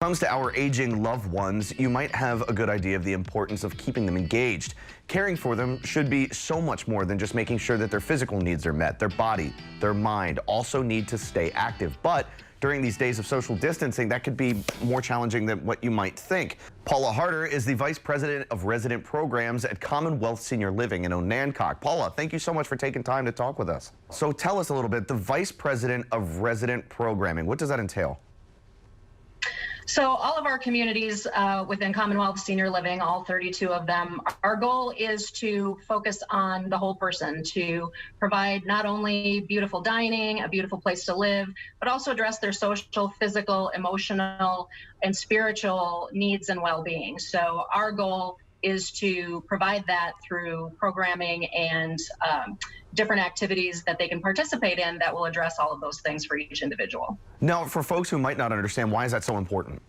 Comes to our aging loved ones, you might have a good idea of the importance of keeping them engaged. Caring for them should be so much more than just making sure that their physical needs are met. Their body, their mind also need to stay active. But during these days of social distancing, that could be more challenging than what you might think. Paula Harder is the Vice President of Resident Programs at Commonwealth Senior Living in Onancock. Paula, thank you so much for taking time to talk with us. So tell us a little bit, the Vice President of Resident Programming, what does that entail? So all of our communities within Commonwealth Senior Living, all 32 of them, our goal is to focus on the whole person, to provide not only beautiful dining, a beautiful place to live, but also address their social, physical, emotional, and spiritual needs and well-being. So our goal is to provide that through programming and different activities that they can participate in that will address all of those things for each individual. Now, for folks who might not understand, why is that so important?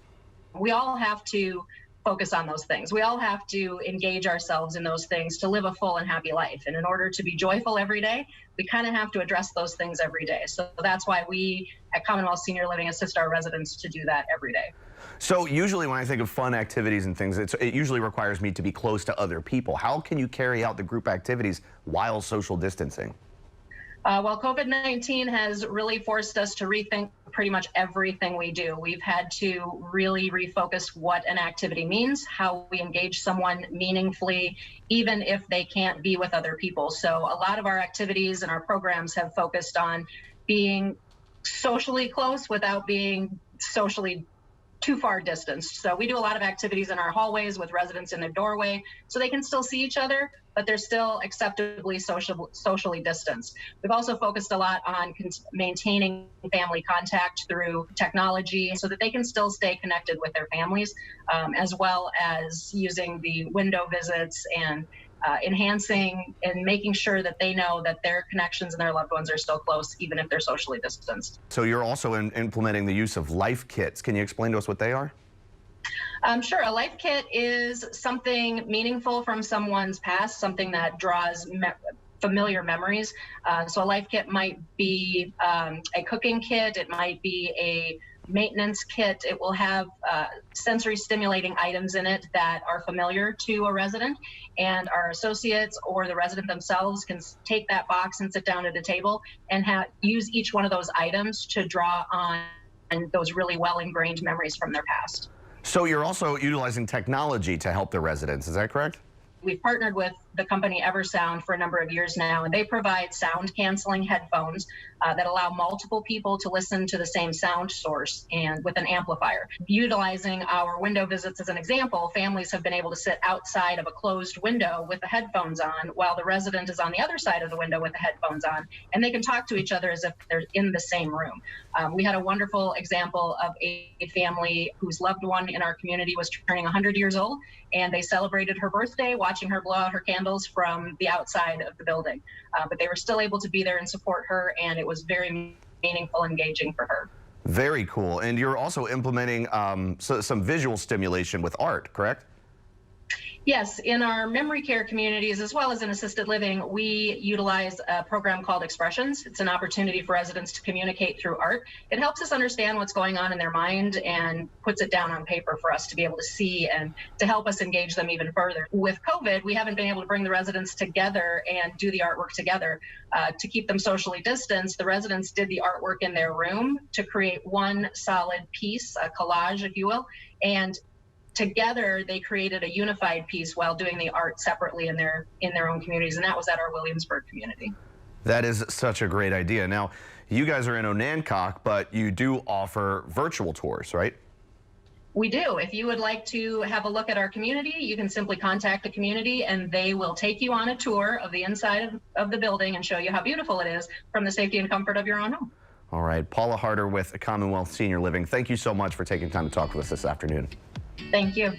We all have to focus on those things. We all have to engage ourselves in those things to live a full and happy life. And in order to be joyful every day, we kind of have to address those things every day. So that's why we at Commonwealth Senior Living assist our residents to do that every day. So usually when I think of fun activities and things, it usually requires me to be close to other people. How can you carry out the group activities while social distancing? Well, COVID-19 has really forced us to rethink pretty much everything we do. We've had to really refocus what an activity means, how we engage someone meaningfully, even if they can't be with other people. So a lot of our activities and our programs have focused on being socially close without being socially too far distanced. So we do a lot of activities in our hallways with residents in their doorway so they can still see each other, but they're still acceptably socially distanced. We've also focused a lot on maintaining family contact through technology so that they can still stay connected with their families, as well as using the window visits and enhancing and making sure that they know that their connections and their loved ones are still close, even if they're socially distanced. So you're also implementing the use of life kits. Can you explain to us what they are? Sure. A life kit is something meaningful from someone's past, something that draws familiar memories. So a life kit might be a cooking kit. It might be a maintenance kit. It will have sensory stimulating items in it that are familiar to a resident, and our associates or the resident themselves can take that box and sit down at a table and use each one of those items to draw on those really well ingrained memories from their past. So you're also utilizing technology to help the residents, is that correct? We've partnered with the company Eversound for a number of years now, and they provide sound canceling headphones that allow multiple people to listen to the same sound source and with an amplifier. Utilizing our window visits as an example, families have been able to sit outside of a closed window with the headphones on while the resident is on the other side of the window with the headphones on, and they can talk to each other as if they're in the same room. We had a wonderful example of a family whose loved one in our community was turning 100 years old, and they celebrated her birthday watching her blow out her candles from the outside of the building. But they were still able to be there and support her, and it was very meaningful, engaging for her. Very cool. And you're also implementing some visual stimulation with art, correct? Yes, in our memory care communities, as well as in assisted living, we utilize a program called Expressions. It's an opportunity for residents to communicate through art. It helps us understand what's going on in their mind and puts it down on paper for us to be able to see and to help us engage them even further. With COVID, we haven't been able to bring the residents together and do the artwork together. To keep them socially distanced, the residents did the artwork in their room to create one solid piece, a collage, if you will, and together they created a unified piece while doing the art separately in their own communities, and that was at our Williamsburg community. That is such a great idea. Now, you guys are in Onancock, but you do offer virtual tours, right? We do. If you would like to have a look at our community, you can simply contact the community and they will take you on a tour of the inside of the building and show you how beautiful it is from the safety and comfort of your own home. All right. Paula Harder with Commonwealth Senior Living, thank you so much for taking time to talk with us this afternoon. Thank you.